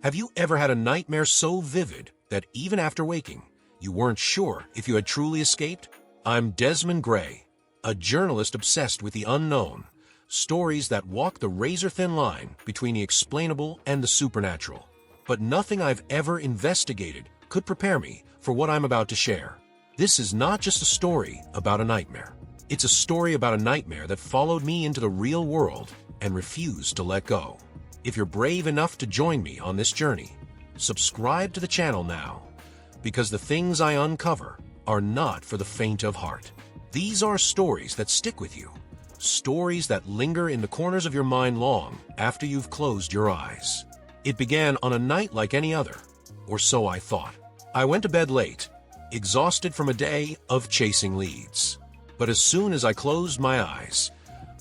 Have you ever had a nightmare so vivid that even after waking, you weren't sure if you had truly escaped? I'm Desmond Gray, a journalist obsessed with the unknown, stories that walk the razor-thin line between the explainable and the supernatural. But nothing I've ever investigated could prepare me for what I'm about to share. This is not just a story about a nightmare. It's a story about a nightmare that followed me into the real world and refused to let go. If you're brave enough to join me on this journey, subscribe to the channel now, because the things I uncover are not for the faint of heart. These are stories that stick with you, stories that linger in the corners of your mind long after you've closed your eyes. It began on a night like any other, or so I thought. I went to bed late, exhausted from a day of chasing leads. But as soon as I closed my eyes,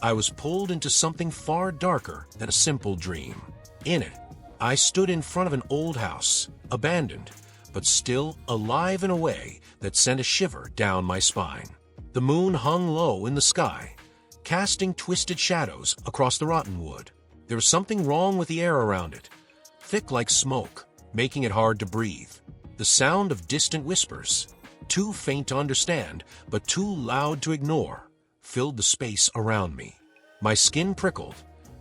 I was pulled into something far darker than a simple dream. In it, I stood in front of an old house, abandoned, but still alive in a way that sent a shiver down my spine. The moon hung low in the sky, casting twisted shadows across the rotten wood. There was something wrong with the air around it, thick like smoke, making it hard to breathe. The sound of distant whispers, too faint to understand, but too loud to ignore, filled the space around me. My skin prickled,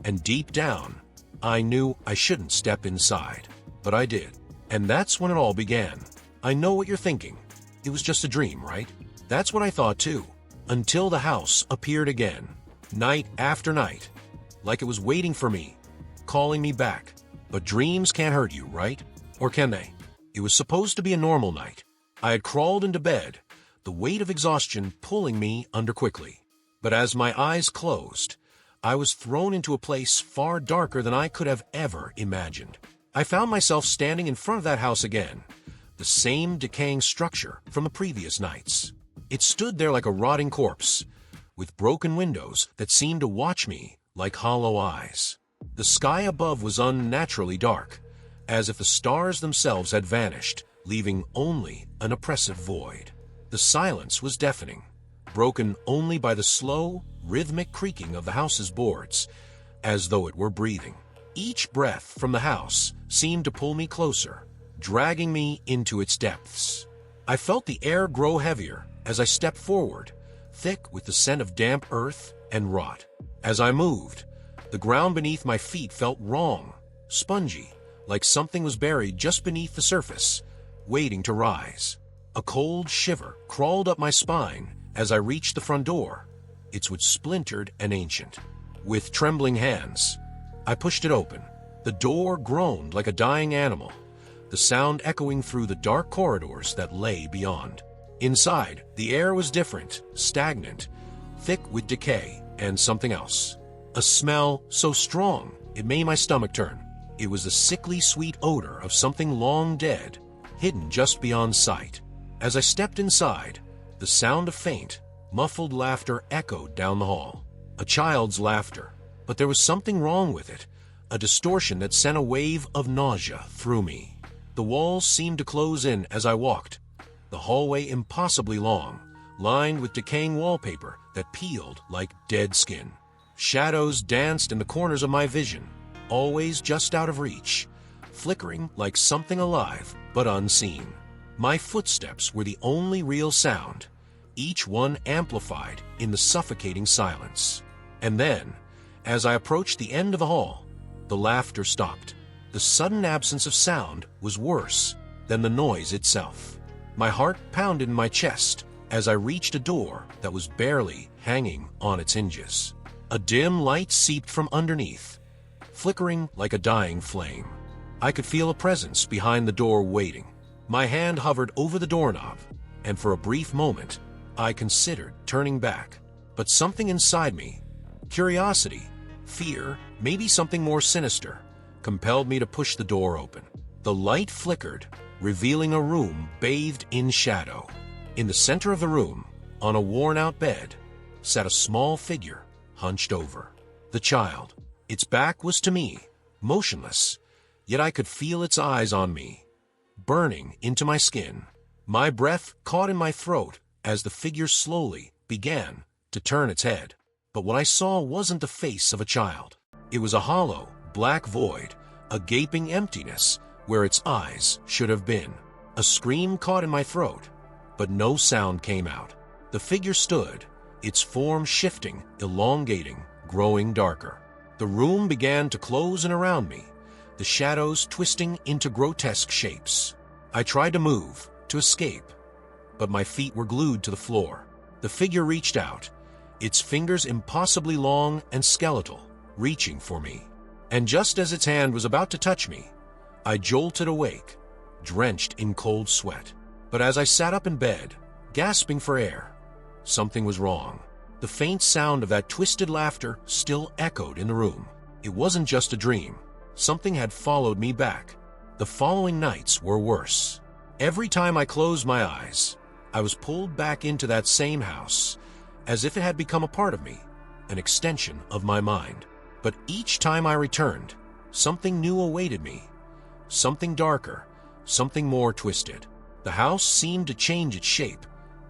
and deep down, I knew I shouldn't step inside. But I did. And that's when it all began. I know what you're thinking. It was just a dream, right? That's what I thought too. Until the house appeared again, night after night, like it was waiting for me, calling me back. But dreams can't hurt you, right? Or can they? It was supposed to be a normal night. I had crawled into bed, the weight of exhaustion pulling me under quickly. But as my eyes closed, I was thrown into a place far darker than I could have ever imagined. I found myself standing in front of that house again, the same decaying structure from the previous nights. It stood there like a rotting corpse, with broken windows that seemed to watch me like hollow eyes. The sky above was unnaturally dark, as if the stars themselves had vanished, leaving only an oppressive void. The silence was deafening, broken only by the slow, rhythmic creaking of the house's boards, as though it were breathing. Each breath from the house seemed to pull me closer, dragging me into its depths. I felt the air grow heavier as I stepped forward, thick with the scent of damp earth and rot. As I moved, the ground beneath my feet felt wrong, spongy, like something was buried just beneath the surface, waiting to rise. A cold shiver crawled up my spine as I reached the front door, its wood splintered and ancient. With trembling hands, I pushed it open. The door groaned like a dying animal, the sound echoing through the dark corridors that lay beyond. Inside, the air was different, stagnant, thick with decay and something else. A smell so strong it made my stomach turn. It was the sickly sweet odor of something long dead, hidden just beyond sight. As I stepped inside, the sound of faint, muffled laughter echoed down the hall. A child's laughter, but there was something wrong with it, a distortion that sent a wave of nausea through me. The walls seemed to close in as I walked, the hallway impossibly long, lined with decaying wallpaper that peeled like dead skin. Shadows danced in the corners of my vision, always just out of reach, flickering like something alive but unseen. My footsteps were the only real sound, each one amplified in the suffocating silence. And then, as I approached the end of the hall, the laughter stopped. The sudden absence of sound was worse than the noise itself. My heart pounded in my chest as I reached a door that was barely hanging on its hinges. A dim light seeped from underneath, flickering like a dying flame. I could feel a presence behind the door waiting. My hand hovered over the doorknob, and for a brief moment, I considered turning back. But something inside me, curiosity, fear, maybe something more sinister, compelled me to push the door open. The light flickered, revealing a room bathed in shadow. In the center of the room, on a worn-out bed, sat a small figure, hunched over. The child. Its back was to me, motionless, yet I could feel its eyes on me, burning into my skin. My breath caught in my throat as the figure slowly began to turn its head. But what I saw wasn't the face of a child. It was a hollow, black void, a gaping emptiness where its eyes should have been. A scream caught in my throat, but no sound came out. The figure stood, its form shifting, elongating, growing darker. The room began to close in around me, the shadows twisting into grotesque shapes. I tried to move, to escape, but my feet were glued to the floor. The figure reached out, its fingers impossibly long and skeletal, reaching for me. And just as its hand was about to touch me, I jolted awake, drenched in cold sweat. But as I sat up in bed, gasping for air, something was wrong. The faint sound of that twisted laughter still echoed in the room. It wasn't just a dream. Something had followed me back. The following nights were worse. Every time I closed my eyes, I was pulled back into that same house, as if it had become a part of me, an extension of my mind. But each time I returned, something new awaited me. Something darker, something more twisted. The house seemed to change its shape,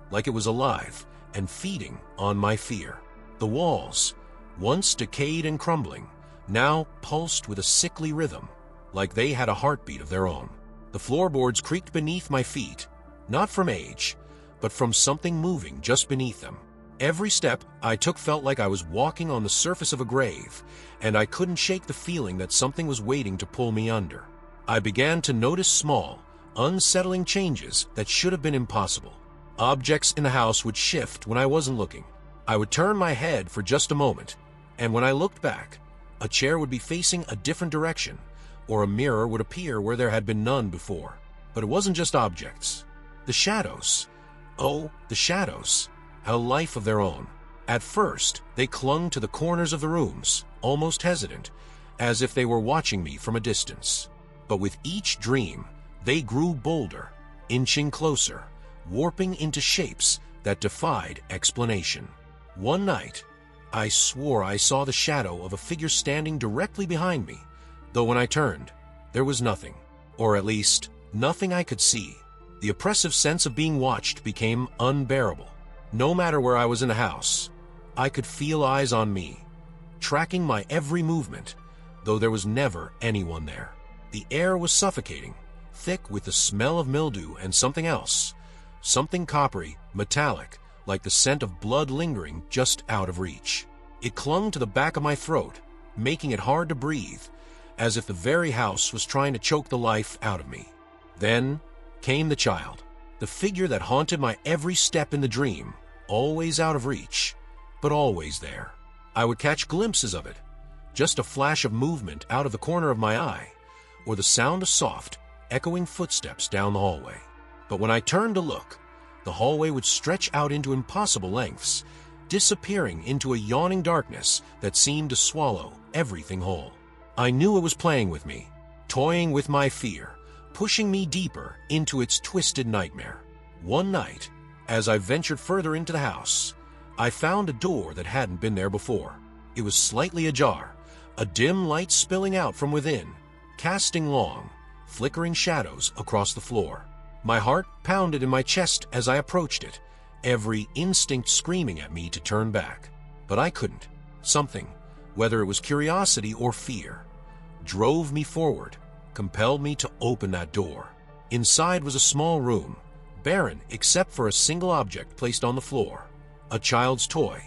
like it was alive and feeding on my fear. The walls, once decayed and crumbling, now pulsed with a sickly rhythm, like they had a heartbeat of their own. The floorboards creaked beneath my feet, not from age, but from something moving just beneath them. Every step I took felt like I was walking on the surface of a grave, and I couldn't shake the feeling that something was waiting to pull me under. I began to notice small, unsettling changes that should have been impossible. Objects in the house would shift when I wasn't looking. I would turn my head for just a moment, and when I looked back, a chair would be facing a different direction, or a mirror would appear where there had been none before. But it wasn't just objects. The shadows. Oh, the shadows had a life of their own. At first, they clung to the corners of the rooms, almost hesitant, as if they were watching me from a distance. But with each dream, they grew bolder, inching closer, warping into shapes that defied explanation. One night, I swore I saw the shadow of a figure standing directly behind me, though when I turned, there was nothing, or at least, nothing I could see. The oppressive sense of being watched became unbearable. No matter where I was in the house, I could feel eyes on me, tracking my every movement, though there was never anyone there. The air was suffocating, thick with the smell of mildew and something else, something coppery, metallic, like the scent of blood lingering just out of reach. It clung to the back of my throat, making it hard to breathe, as if the very house was trying to choke the life out of me. Then came the child, the figure that haunted my every step in the dream, always out of reach, but always there. I would catch glimpses of it, just a flash of movement out of the corner of my eye, or the sound of soft, echoing footsteps down the hallway. But when I turned to look, the hallway would stretch out into impossible lengths, disappearing into a yawning darkness that seemed to swallow everything whole. I knew it was playing with me, toying with my fear, pushing me deeper into its twisted nightmare. One night, as I ventured further into the house, I found a door that hadn't been there before. It was slightly ajar, a dim light spilling out from within, casting long, flickering shadows across the floor. My heart pounded in my chest as I approached it, every instinct screaming at me to turn back. But I couldn't. Something, whether it was curiosity or fear, drove me forward, compelled me to open that door. Inside was a small room, barren except for a single object placed on the floor, a child's toy,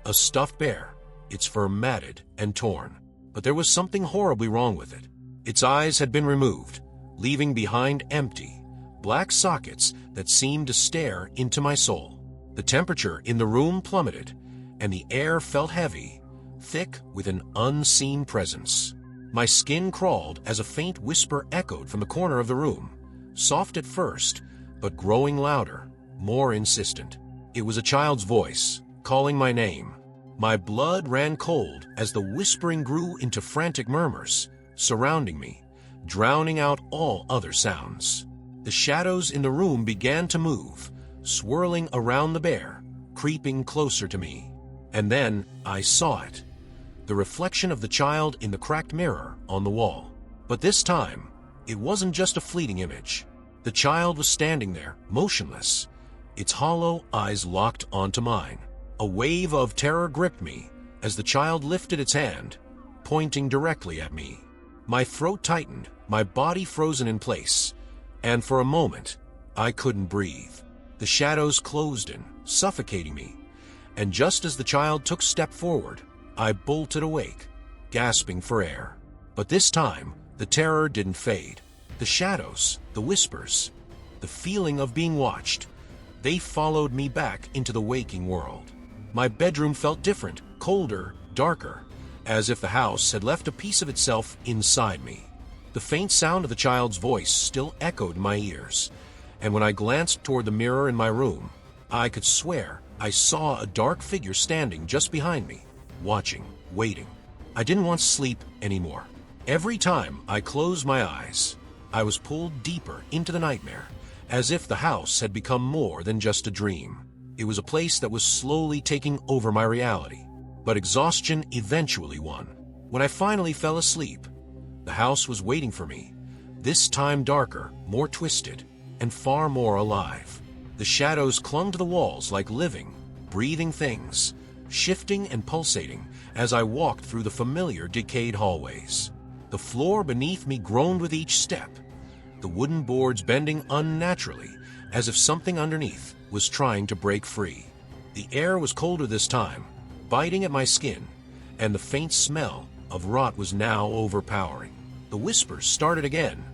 a stuffed bear, its fur matted and torn. But there was something horribly wrong with it. Its eyes had been removed, leaving behind empty, black sockets that seemed to stare into my soul. The temperature in the room plummeted, and the air felt heavy, thick with an unseen presence. My skin crawled as a faint whisper echoed from the corner of the room, soft at first, but growing louder, more insistent. It was a child's voice, calling my name. My blood ran cold as the whispering grew into frantic murmurs, surrounding me, drowning out all other sounds. The shadows in the room began to move, swirling around the bear, creeping closer to me. And then I saw it, the reflection of the child in the cracked mirror on the wall. But this time, it wasn't just a fleeting image. The child was standing there, motionless, its hollow eyes locked onto mine. A wave of terror gripped me as the child lifted its hand, pointing directly at me. My throat tightened, my body frozen in place, and for a moment, I couldn't breathe. The shadows closed in, suffocating me, and just as the child took a step forward, I bolted awake, gasping for air. But this time, the terror didn't fade. The shadows, the whispers, the feeling of being watched, they followed me back into the waking world. My bedroom felt different, colder, darker, as if the house had left a piece of itself inside me. The faint sound of the child's voice still echoed in my ears, and when I glanced toward the mirror in my room, I could swear I saw a dark figure standing just behind me, watching, waiting. I didn't want to sleep anymore. Every time I closed my eyes, I was pulled deeper into the nightmare, as if the house had become more than just a dream. It was a place that was slowly taking over my reality. But exhaustion eventually won. When I finally fell asleep, the house was waiting for me, this time darker, more twisted, and far more alive. The shadows clung to the walls like living, breathing things, shifting and pulsating as I walked through the familiar decayed hallways. The floor beneath me groaned with each step, the wooden boards bending unnaturally as if something underneath was trying to break free. The air was colder this time, biting at my skin, and the faint smell of rot was now overpowering. The whispers started again,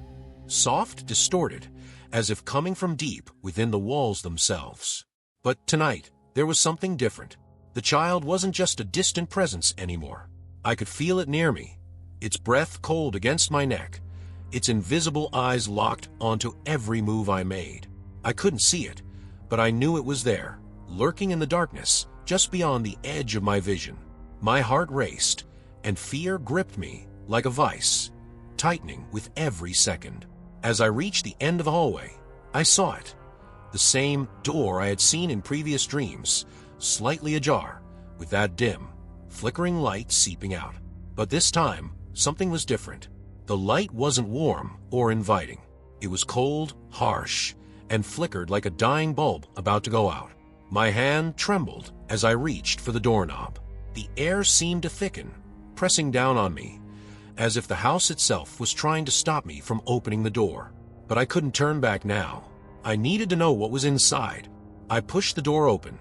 soft, distorted, as if coming from deep within the walls themselves. But tonight, there was something different. The child wasn't just a distant presence anymore. I could feel it near me, its breath cold against my neck, its invisible eyes locked onto every move I made. I couldn't see it, but I knew it was there, lurking in the darkness, just beyond the edge of my vision. My heart raced, and fear gripped me like a vice, tightening with every second. As I reached the end of the hallway, I saw it. The same door I had seen in previous dreams, slightly ajar, with that dim, flickering light seeping out. But this time, something was different. The light wasn't warm or inviting. It was cold, harsh, and flickered like a dying bulb about to go out. My hand trembled as I reached for the doorknob. The air seemed to thicken, pressing down on me, as if the house itself was trying to stop me from opening the door. But I couldn't turn back now. I needed to know what was inside. I pushed the door open,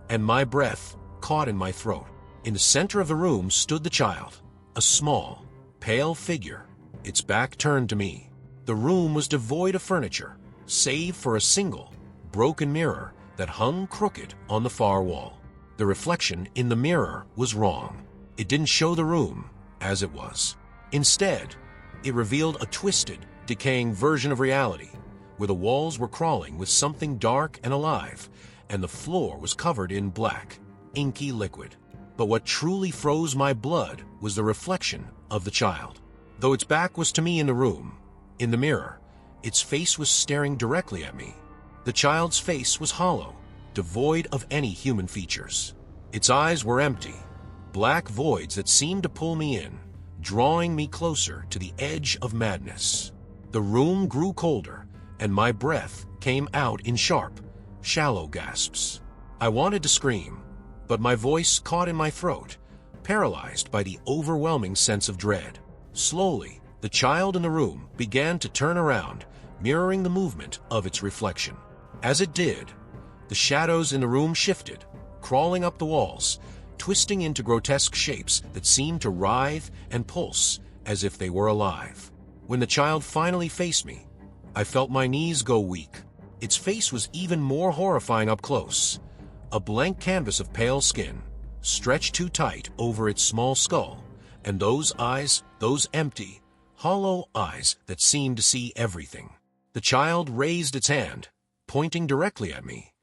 and my breath caught in my throat. In the center of the room stood the child, a small, pale figure, its back turned to me. The room was devoid of furniture, save for a single, broken mirror that hung crooked on the far wall. The reflection in the mirror was wrong. It didn't show the room as it was. Instead, it revealed a twisted, decaying version of reality, where the walls were crawling with something dark and alive, and the floor was covered in black, inky liquid. But what truly froze my blood was the reflection of the child. Though its back was to me in the room, in the mirror, its face was staring directly at me. The child's face was hollow, devoid of any human features. Its eyes were empty, black voids that seemed to pull me in, drawing me closer to the edge of madness. The room grew colder, and my breath came out in sharp, shallow gasps. I wanted to scream, but my voice caught in my throat, paralyzed by the overwhelming sense of dread. Slowly, the child in the room began to turn around, mirroring the movement of its reflection. As it did, the shadows in the room shifted, crawling up the walls, twisting into grotesque shapes that seemed to writhe and pulse as if they were alive. When the child finally faced me, I felt my knees go weak. Its face was even more horrifying up close, a blank canvas of pale skin, stretched too tight over its small skull, and those eyes, those empty, hollow eyes that seemed to see everything. The child raised its hand, pointing directly at me,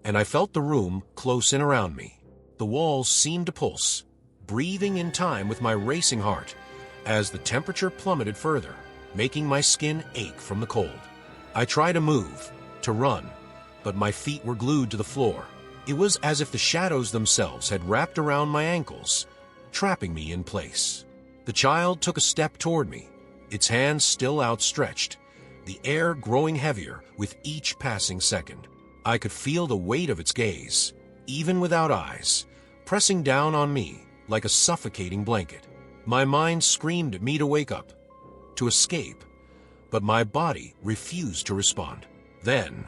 and I felt the room close in around me. The walls seemed to pulse, breathing in time with my racing heart, as the temperature plummeted further, making my skin ache from the cold. I tried to move, to run, but my feet were glued to the floor. It was as if the shadows themselves had wrapped around my ankles, trapping me in place. The child took a step toward me, its hands still outstretched, the air growing heavier with each passing second. I could feel the weight of its gaze, even without eyes, pressing down on me like a suffocating blanket. My mind screamed at me to wake up, to escape, but my body refused to respond. Then,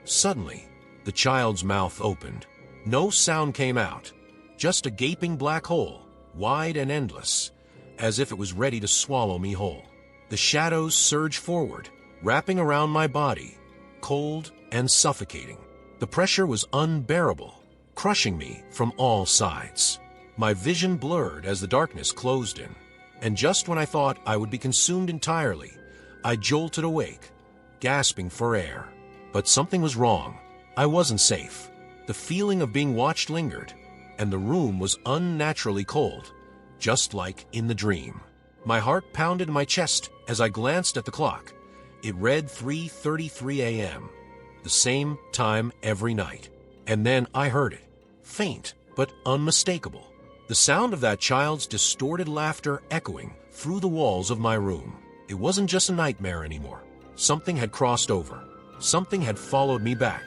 suddenly, the child's mouth opened. No sound came out, just a gaping black hole, wide and endless, as if it was ready to swallow me whole. The shadows surged forward, wrapping around my body, cold and suffocating. The pressure was unbearable, crushing me from all sides. My vision blurred as the darkness closed in, and just when I thought I would be consumed entirely, I jolted awake, gasping for air. But something was wrong. I wasn't safe. The feeling of being watched lingered, and the room was unnaturally cold, just like in the dream. My heart pounded in my chest as I glanced at the clock. It read 3:33 a.m., the same time every night. And then I heard it, faint but unmistakable. The sound of that child's distorted laughter echoing through the walls of my room. It wasn't just a nightmare anymore. Something had crossed over. Something had followed me back.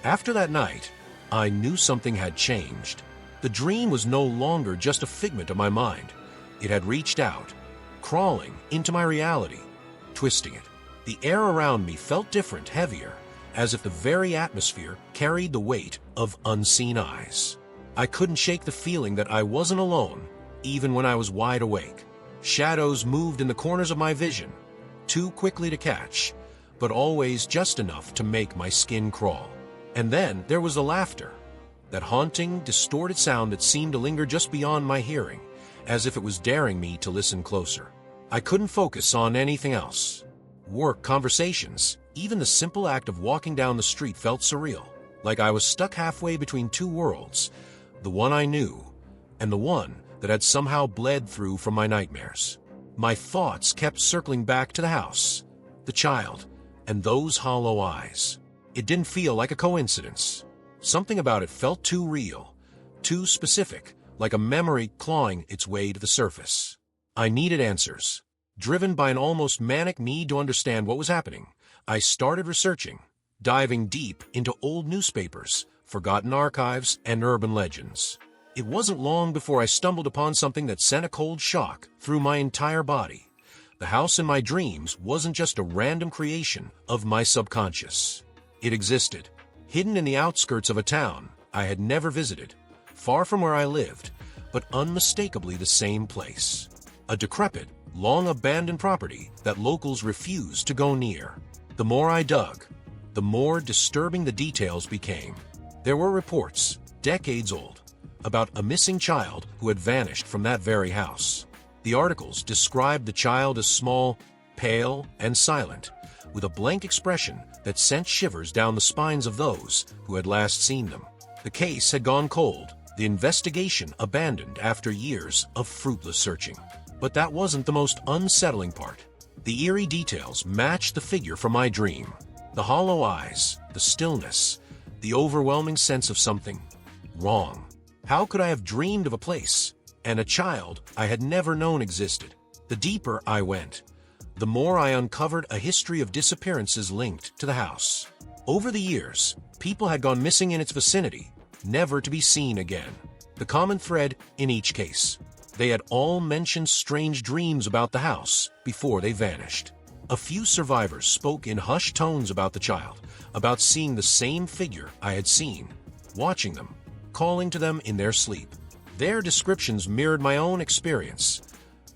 After that night, I knew something had changed. The dream was no longer just a figment of my mind. It had reached out, crawling into my reality, twisting it. The air around me felt different, heavier, as if the very atmosphere carried the weight of unseen eyes. I couldn't shake the feeling that I wasn't alone, even when I was wide awake. Shadows moved in the corners of my vision, too quickly to catch, but always just enough to make my skin crawl. And then there was the laughter, that haunting, distorted sound that seemed to linger just beyond my hearing, as if it was daring me to listen closer. I couldn't focus on anything else. Work, conversations, even the simple act of walking down the street felt surreal, like I was stuck halfway between two worlds, the one I knew and the one that had somehow bled through from my nightmares. My thoughts kept circling back to the house, the child, and those hollow eyes. It didn't feel like a coincidence. Something about it felt too real, too specific, like a memory clawing its way to the surface. I needed answers. Driven by an almost manic need to understand what was happening, I started researching, diving deep into old newspapers, forgotten archives, and urban legends. It wasn't long before I stumbled upon something that sent a cold shock through my entire body. The house in my dreams wasn't just a random creation of my subconscious. It existed, hidden in the outskirts of a town I had never visited, far from where I lived, but unmistakably the same place. A decrepit, long-abandoned property that locals refused to go near. The more I dug, the more disturbing the details became. There were reports, decades old, about a missing child who had vanished from that very house. The articles described the child as small, pale, and silent, with a blank expression that sent shivers down the spines of those who had last seen them. The case had gone cold, the investigation abandoned after years of fruitless searching. But that wasn't the most unsettling part. The eerie details matched the figure from my dream. The hollow eyes, the stillness, the overwhelming sense of something wrong. How could I have dreamed of a place and a child I had never known existed? The deeper I went, the more I uncovered a history of disappearances linked to the house. Over the years, people had gone missing in its vicinity, never to be seen again. The common thread in each case: they had all mentioned strange dreams about the house before they vanished. A few survivors spoke in hushed tones about the child, about seeing the same figure I had seen, watching them, calling to them in their sleep. Their descriptions mirrored my own experience.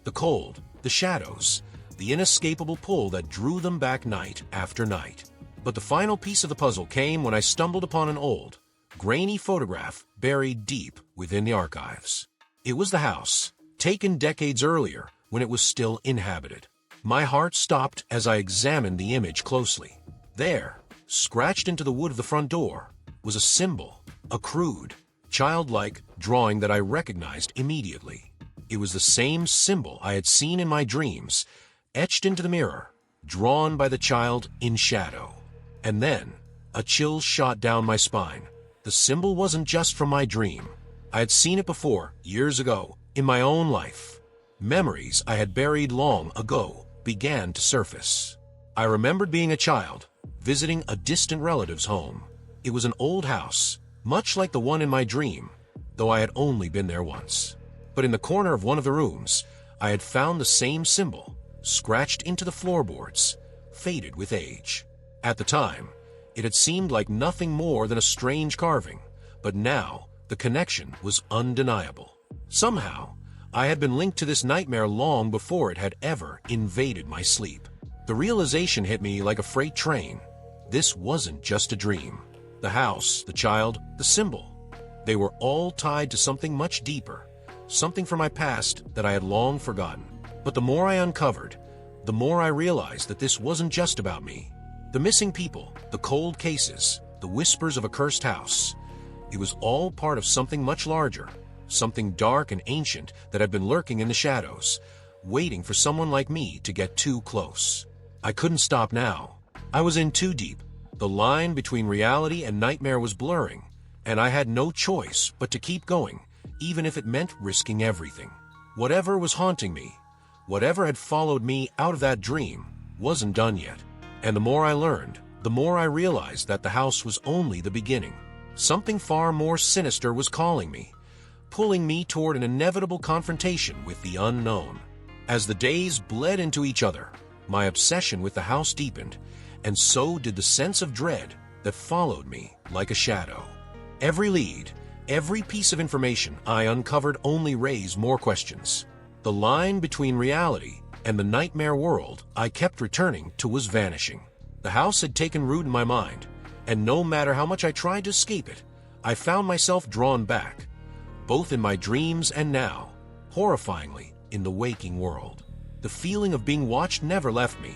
The cold, the shadows, the inescapable pull that drew them back night after night. But the final piece of the puzzle came when I stumbled upon an old, grainy photograph buried deep within the archives. It was the house, taken decades earlier when it was still inhabited. My heart stopped as I examined the image closely. There, scratched into the wood of the front door, was a symbol, a crude, childlike drawing that I recognized immediately. It was the same symbol I had seen in my dreams, etched into the mirror, drawn by the child in shadow. And then, a chill shot down my spine. The symbol wasn't just from my dream. I had seen it before, years ago, in my own life. Memories I had buried long ago began to surface. I remembered being a child, visiting a distant relative's home. It was an old house, much like the one in my dream, though I had only been there once. But in the corner of one of the rooms, I had found the same symbol, scratched into the floorboards, faded with age. At the time, it had seemed like nothing more than a strange carving, but now the connection was undeniable. Somehow, I had been linked to this nightmare long before it had ever invaded my sleep. The realization hit me like a freight train. This wasn't just a dream. The house, the child, the symbol, they were all tied to something much deeper, something from my past that I had long forgotten. But the more I uncovered, the more I realized that this wasn't just about me. The missing people, the cold cases, the whispers of a cursed house, it was all part of something much larger, something dark and ancient that had been lurking in the shadows, waiting for someone like me to get too close. I couldn't stop now. I was in too deep. The line between reality and nightmare was blurring, and I had no choice but to keep going, even if it meant risking everything. Whatever was haunting me, whatever had followed me out of that dream, wasn't done yet. And the more I learned, the more I realized that the house was only the beginning. Something far more sinister was calling me, pulling me toward an inevitable confrontation with the unknown. As the days bled into each other, my obsession with the house deepened, and so did the sense of dread that followed me like a shadow. Every lead, every piece of information I uncovered only raised more questions. The line between reality and the nightmare world I kept returning to was vanishing. The house had taken root in my mind, and no matter how much I tried to escape it, I found myself drawn back, both in my dreams and now, horrifyingly, in the waking world. The feeling of being watched never left me,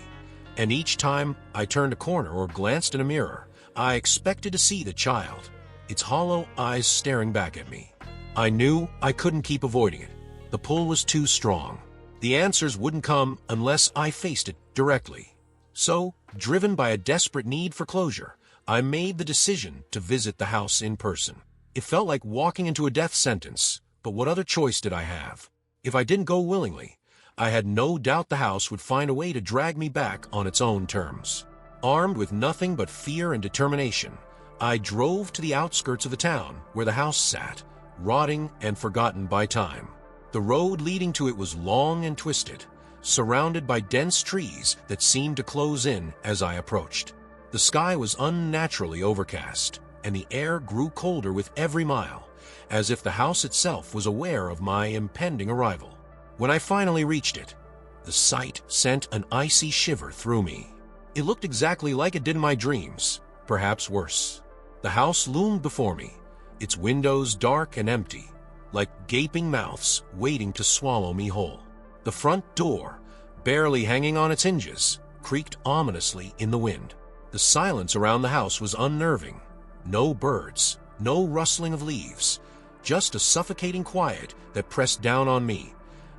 and each time I turned a corner or glanced in a mirror, I expected to see the child, its hollow eyes staring back at me. I knew I couldn't keep avoiding it. The pull was too strong. The answers wouldn't come unless I faced it directly. So, driven by a desperate need for closure, I made the decision to visit the house in person. It felt like walking into a death sentence, but what other choice did I have? If I didn't go willingly, I had no doubt the house would find a way to drag me back on its own terms. Armed with nothing but fear and determination, I drove to the outskirts of the town where the house sat, rotting and forgotten by time. The road leading to it was long and twisted, surrounded by dense trees that seemed to close in as I approached. The sky was unnaturally overcast, and the air grew colder with every mile, as if the house itself was aware of my impending arrival. When I finally reached it, the sight sent an icy shiver through me. It looked exactly like it did in my dreams, perhaps worse. The house loomed before me, its windows dark and empty, like gaping mouths waiting to swallow me whole. The front door, barely hanging on its hinges, creaked ominously in the wind. The silence around the house was unnerving. No birds, no rustling of leaves, just a suffocating quiet that pressed down on me,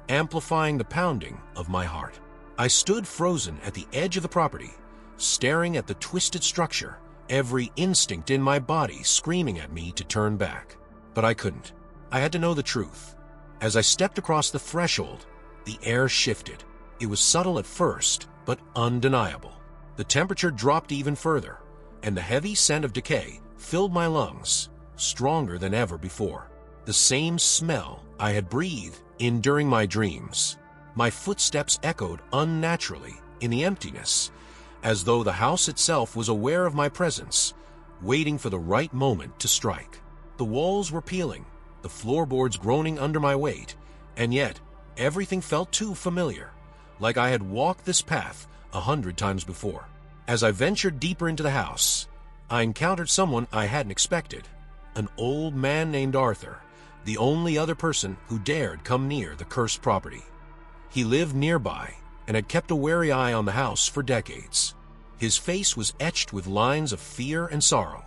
amplifying the pounding of my heart. I stood frozen at the edge of the property, staring at the twisted structure, every instinct in my body screaming at me to turn back. But I couldn't. I had to know the truth. As I stepped across the threshold, the air shifted. It was subtle at first, but undeniable. The temperature dropped even further, and the heavy scent of decay filled my lungs, stronger than ever before. The same smell I had breathed in during my dreams. My footsteps echoed unnaturally in the emptiness, as though the house itself was aware of my presence, waiting for the right moment to strike. The walls were peeling, the floorboards groaning under my weight, and yet everything felt too familiar, like I had walked this path 100 times before. As I ventured deeper into the house, I encountered someone I hadn't expected, an old man named Arthur, the only other person who dared come near the cursed property. He lived nearby and had kept a wary eye on the house for decades. His face was etched with lines of fear and sorrow,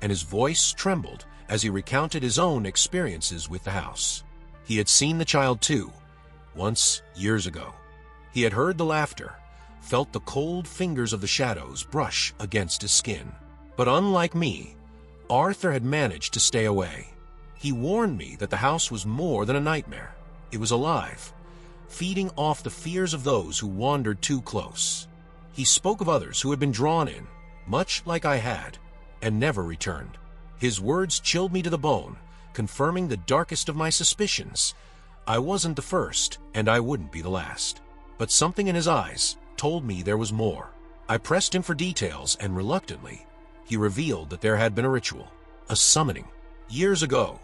and his voice trembled as he recounted his own experiences with the house. He had seen the child too, once years ago. He had heard the laughter, felt the cold fingers of the shadows brush against his skin. But unlike me, Arthur had managed to stay away. He warned me that the house was more than a nightmare. It was alive, feeding off the fears of those who wandered too close. He spoke of others who had been drawn in, much like I had, and never returned. His words chilled me to the bone, confirming the darkest of my suspicions. I wasn't the first, and I wouldn't be the last. But something in his eyes told me there was more. I pressed him for details, and reluctantly, he revealed that there had been a ritual, a summoning. Years ago,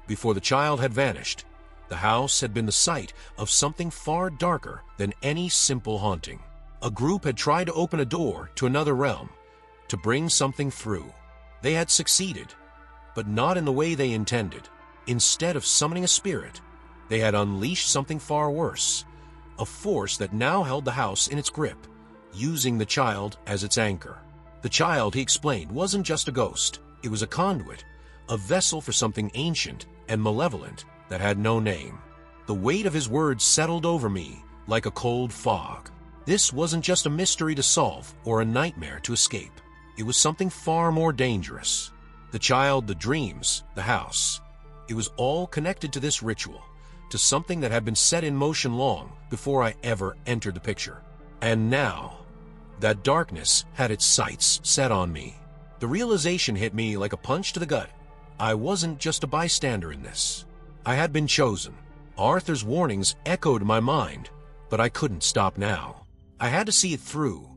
before the child had vanished, the house had been the site of something far darker than any simple haunting. A group had tried to open a door to another realm, to bring something through. They had succeeded, but not in the way they intended. Instead of summoning a spirit, they had unleashed something far worse, a force that now held the house in its grip, using the child as its anchor. The child, he explained, wasn't just a ghost. It was a conduit, a vessel for something ancient and malevolent that had no name. The weight of his words settled over me like a cold fog. This wasn't just a mystery to solve or a nightmare to escape. It was something far more dangerous. The child, the dreams, the house. It was all connected to this ritual, to something that had been set in motion long before I ever entered the picture. And now, that darkness had its sights set on me. The realization hit me like a punch to the gut. I wasn't just a bystander in this. I had been chosen. Arthur's warnings echoed in my mind, but I couldn't stop now. I had to see it through,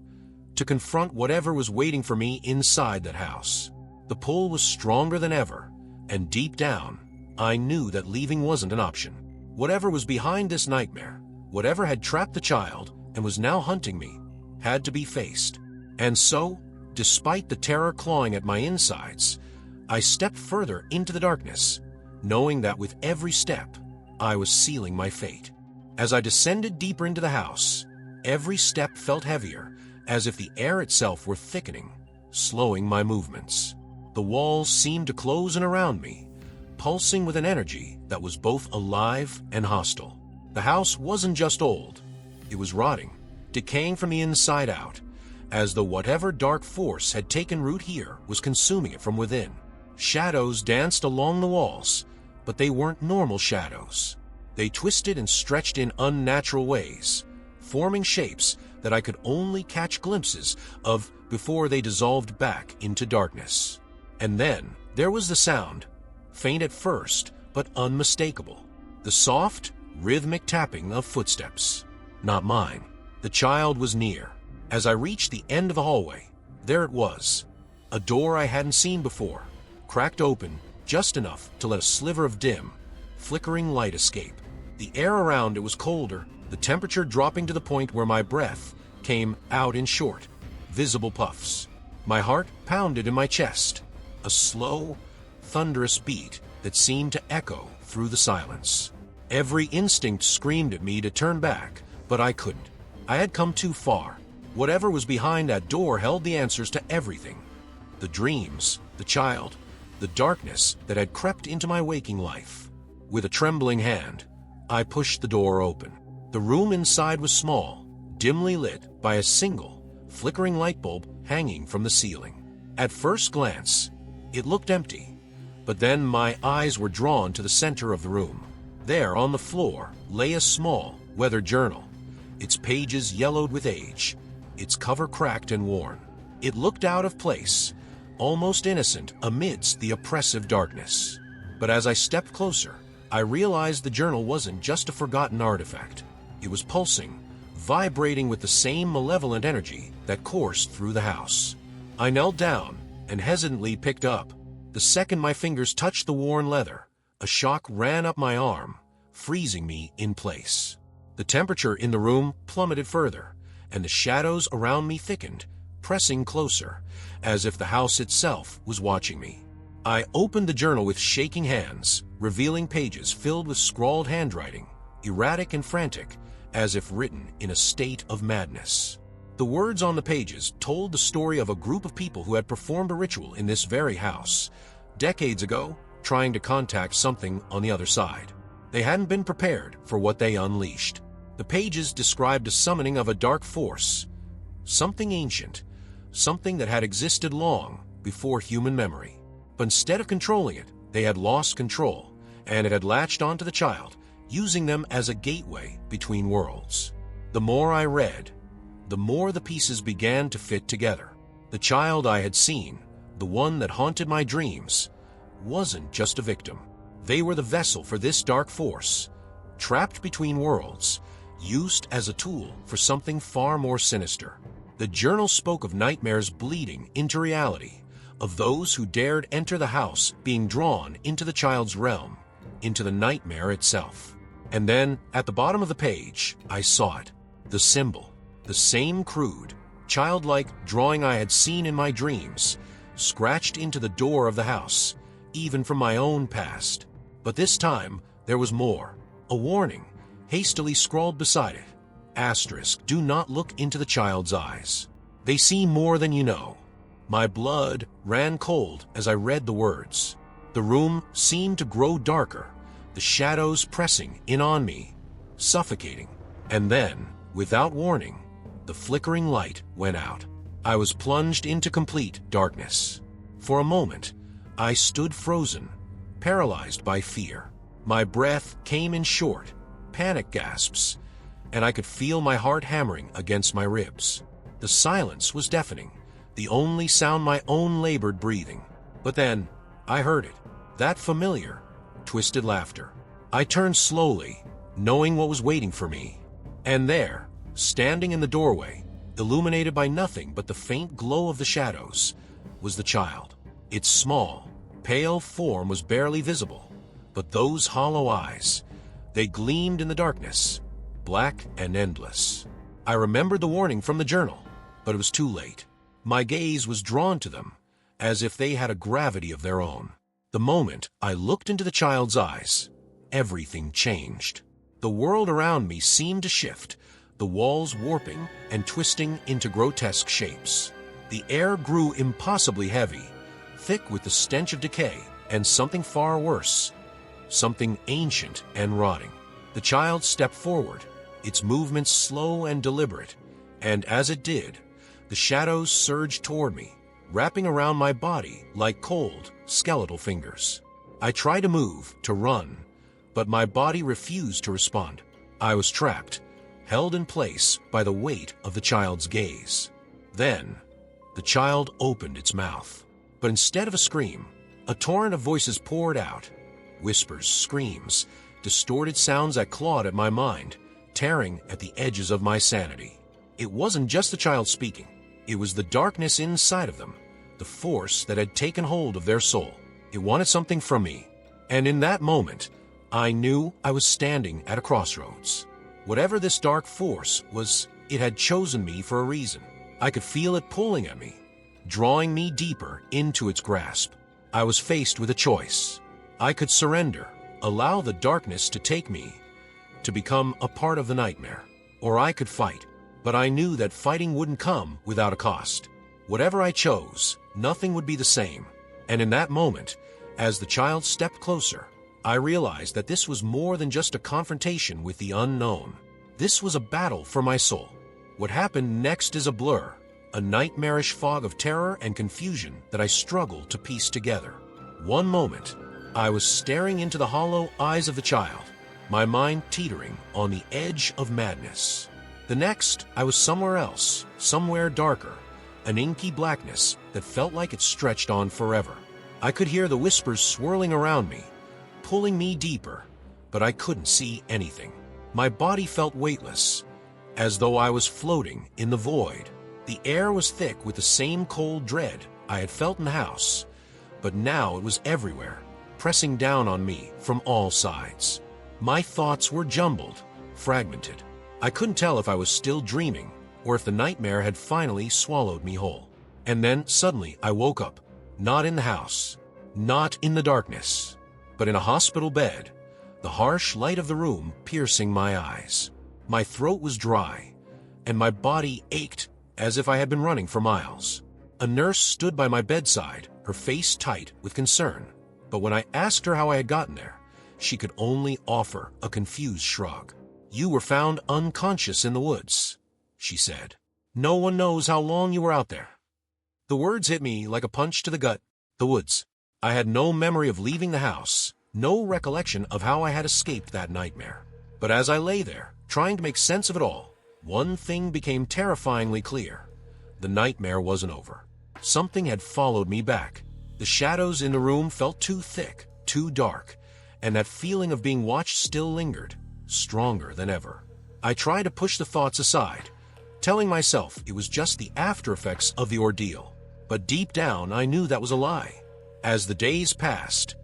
to confront whatever was waiting for me inside that house. The pull was stronger than ever, and deep down, I knew that leaving wasn't an option. Whatever was behind this nightmare, whatever had trapped the child and was now hunting me, had to be faced. And so, despite the terror clawing at my insides, I stepped further into the darkness, knowing that with every step, I was sealing my fate. As I descended deeper into the house, every step felt heavier, as if the air itself were thickening, slowing my movements. The walls seemed to close in around me, pulsing with an energy that was both alive and hostile. The house wasn't just old. It was rotting, decaying from the inside out, as though whatever dark force had taken root here was consuming it from within. Shadows danced along the walls, but they weren't normal shadows. They twisted and stretched in unnatural ways, forming shapes that I could only catch glimpses of before they dissolved back into darkness. And then there was the sound, faint at first, but unmistakable. The soft, rhythmic tapping of footsteps. Not mine. The child was near. As I reached the end of the hallway, there it was. A door I hadn't seen before, cracked open just enough to let a sliver of dim, flickering light escape. The air around it was colder, the temperature dropping to the point where my breath came out in short, visible puffs. My heart pounded in my chest, a slow, thunderous beat that seemed to echo through the silence. Every instinct screamed at me to turn back, but I couldn't. I had come too far. Whatever was behind that door held the answers to everything. The dreams, the child, the darkness that had crept into my waking life. With a trembling hand, I pushed the door open. The room inside was small, dimly lit by a single, flickering light bulb hanging from the ceiling. At first glance, it looked empty, but then my eyes were drawn to the center of the room. There, on the floor, lay a small, weathered journal, its pages yellowed with age, its cover cracked and worn. It looked out of place, almost innocent amidst the oppressive darkness. But as I stepped closer, I realized the journal wasn't just a forgotten artifact. It was pulsing, vibrating with the same malevolent energy that coursed through the house. I knelt down and hesitantly picked up. The second my fingers touched the worn leather, a shock ran up my arm, freezing me in place. The temperature in the room plummeted further, and the shadows around me thickened, pressing closer, as if the house itself was watching me. I opened the journal with shaking hands, revealing pages filled with scrawled handwriting, erratic and frantic, as if written in a state of madness. The words on the pages told the story of a group of people who had performed a ritual in this very house, decades ago, trying to contact something on the other side. They hadn't been prepared for what they unleashed. The pages described a summoning of a dark force, something ancient, something that had existed long before human memory. But instead of controlling it, they had lost control, and it had latched onto the child, using them as a gateway between worlds. The more I read, the more the pieces began to fit together. The child I had seen, the one that haunted my dreams, wasn't just a victim. They were the vessel for this dark force, trapped between worlds, used as a tool for something far more sinister. The journal spoke of nightmares bleeding into reality, of those who dared enter the house being drawn into the child's realm, into the nightmare itself. And then, at the bottom of the page, I saw it. The symbol. The same crude, childlike drawing I had seen in my dreams, scratched into the door of the house, even from my own past. But this time, there was more. A warning, hastily scrawled beside it. Asterisk, do not look into the child's eyes. They see more than you know. My blood ran cold as I read the words. The room seemed to grow darker, the shadows pressing in on me, suffocating. And then, without warning, the flickering light went out. I was plunged into complete darkness. For a moment, I stood frozen, paralyzed by fear. My breath came in short, panic gasps, and I could feel my heart hammering against my ribs. The silence was deafening, the only sound my own labored breathing. But then, I heard it, that familiar, twisted laughter. I turned slowly, knowing what was waiting for me. And there, standing in the doorway, illuminated by nothing but the faint glow of the shadows, was the child. Its small, pale form was barely visible, but those hollow eyes, they gleamed in the darkness, black and endless. I remembered the warning from the journal, but it was too late. My gaze was drawn to them, as if they had a gravity of their own. The moment I looked into the child's eyes, everything changed. The world around me seemed to shift, the walls warping and twisting into grotesque shapes. The air grew impossibly heavy, thick with the stench of decay and something far worse, something ancient and rotting. The child stepped forward, its movements slow and deliberate, and as it did, the shadows surged toward me, wrapping around my body like cold, skeletal fingers. I tried to move, to run, but my body refused to respond. I was trapped, held in place by the weight of the child's gaze. Then, the child opened its mouth. But instead of a scream, a torrent of voices poured out. Whispers, screams, distorted sounds that clawed at my mind, tearing at the edges of my sanity. It wasn't just the child speaking. It was the darkness inside of them, the force that had taken hold of their soul. It wanted something from me. And in that moment, I knew I was standing at a crossroads. Whatever this dark force was, it had chosen me for a reason. I could feel it pulling at me, drawing me deeper into its grasp. I was faced with a choice. I could surrender, allow the darkness to take me, to become a part of the nightmare, or I could fight. But I knew that fighting wouldn't come without a cost. Whatever I chose, nothing would be the same. And in that moment, as the child stepped closer, I realized that this was more than just a confrontation with the unknown. This was a battle for my soul. What happened next is a blur, a nightmarish fog of terror and confusion that I struggled to piece together. One moment, I was staring into the hollow eyes of the child, my mind teetering on the edge of madness. The next, I was somewhere else, somewhere darker, an inky blackness that felt like it stretched on forever. I could hear the whispers swirling around me, pulling me deeper, but I couldn't see anything. My body felt weightless, as though I was floating in the void. The air was thick with the same cold dread I had felt in the house, but now it was everywhere, pressing down on me from all sides. My thoughts were jumbled, fragmented. I couldn't tell if I was still dreaming or if the nightmare had finally swallowed me whole. And then suddenly I woke up, not in the house, not in the darkness, but in a hospital bed, the harsh light of the room piercing my eyes. My throat was dry, and my body ached as if I had been running for miles. A nurse stood by my bedside, her face tight with concern, but when I asked her how I had gotten there, she could only offer a confused shrug. "You were found unconscious in the woods," she said. "No one knows how long you were out there." The words hit me like a punch to the gut. The woods. I had no memory of leaving the house, no recollection of how I had escaped that nightmare. But as I lay there, trying to make sense of it all, one thing became terrifyingly clear. The nightmare wasn't over. Something had followed me back. The shadows in the room felt too thick, too dark, and that feeling of being watched still lingered, stronger than ever. I tried to push the thoughts aside, telling myself it was just the after effects of the ordeal. But deep down, I knew that was a lie. As the days passed,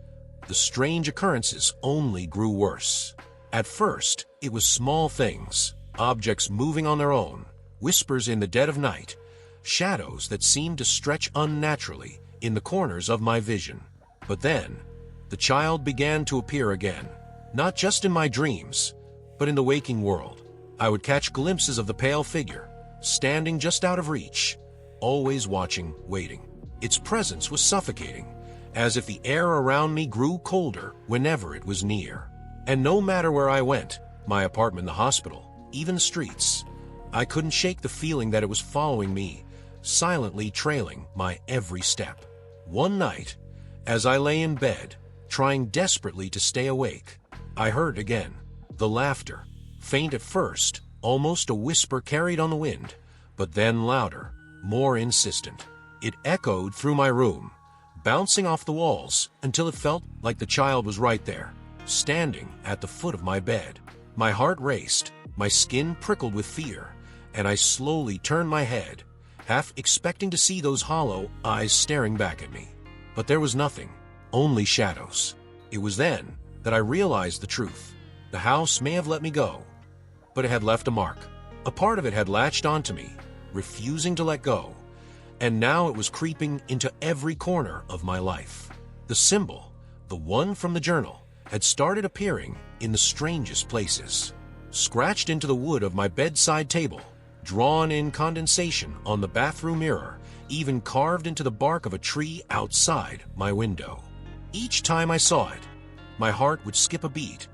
the strange occurrences only grew worse. At first, it was small things, objects moving on their own, whispers in the dead of night, shadows that seemed to stretch unnaturally in the corners of my vision. But then, the child began to appear again, not just in my dreams, but in the waking world. I would catch glimpses of the pale figure, standing just out of reach, always watching, waiting. Its presence was suffocating, as if the air around me grew colder whenever it was near. And no matter where I went, my apartment, the hospital, even the streets, I couldn't shake the feeling that it was following me, silently trailing my every step. One night, as I lay in bed, trying desperately to stay awake, I heard again the laughter, faint at first, almost a whisper carried on the wind, but then louder, more insistent. It echoed through my room, bouncing off the walls until it felt like the child was right there, standing at the foot of my bed. My heart raced, my skin prickled with fear, and I slowly turned my head, half expecting to see those hollow eyes staring back at me. But there was nothing, only shadows. It was then that I realized the truth. The house may have let me go, but it had left a mark. A part of it had latched onto me, refusing to let go, and now it was creeping into every corner of my life. The symbol, the one from the journal, had started appearing in the strangest places. Scratched into the wood of my bedside table, drawn in condensation on the bathroom mirror, even carved into the bark of a tree outside my window. Each time I saw it, my heart would skip a beat,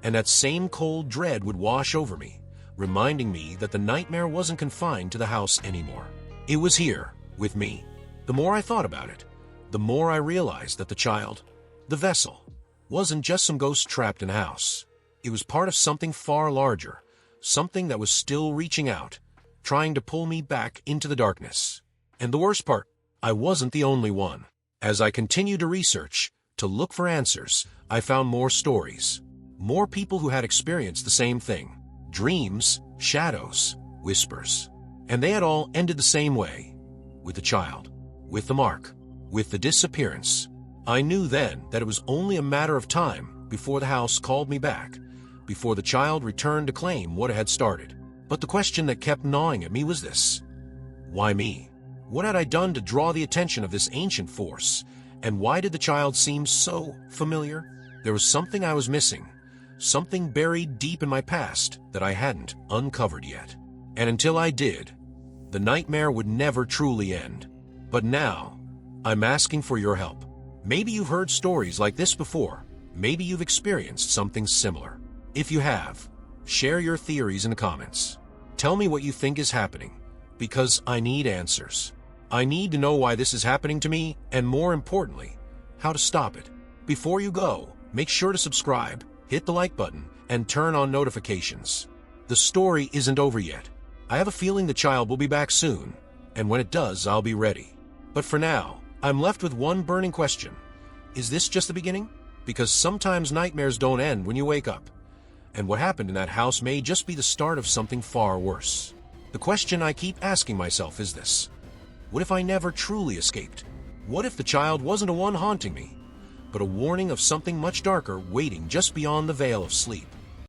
and that same cold dread would wash over me, reminding me that the nightmare wasn't confined to the house anymore. It was here, with me. The more I thought about it, the more I realized that the child, the vessel, wasn't just some ghost trapped in a house. It was part of something far larger, something that was still reaching out, trying to pull me back into the darkness. And the worst part, I wasn't the only one. As I continued to research, to look for answers, I found more stories, more people who had experienced the same thing. Dreams, shadows, whispers. And they had all ended the same way. With the child, with the mark, with the disappearance. I knew then that it was only a matter of time before the house called me back, before the child returned to claim what it had started. But the question that kept gnawing at me was this: why me? What had I done to draw the attention of this ancient force? And why did the child seem so familiar? There was something I was missing, something buried deep in my past that I hadn't uncovered yet. And until I did, the nightmare would never truly end. But now, I'm asking for your help. Maybe you've heard stories like this before. Maybe you've experienced something similar. If you have, share your theories in the comments. Tell me what you think is happening, because I need answers. I need to know why this is happening to me, and more importantly, how to stop it. Before you go, make sure to subscribe, hit the like button, and turn on notifications. The story isn't over yet. I have a feeling the child will be back soon, and when it does, I'll be ready. But for now, I'm left with one burning question. Is this just the beginning? Because sometimes nightmares don't end when you wake up. And what happened in that house may just be the start of something far worse. The question I keep asking myself is this: what if I never truly escaped? What if the child wasn't a one haunting me, but a warning of something much darker waiting just beyond the veil of sleep?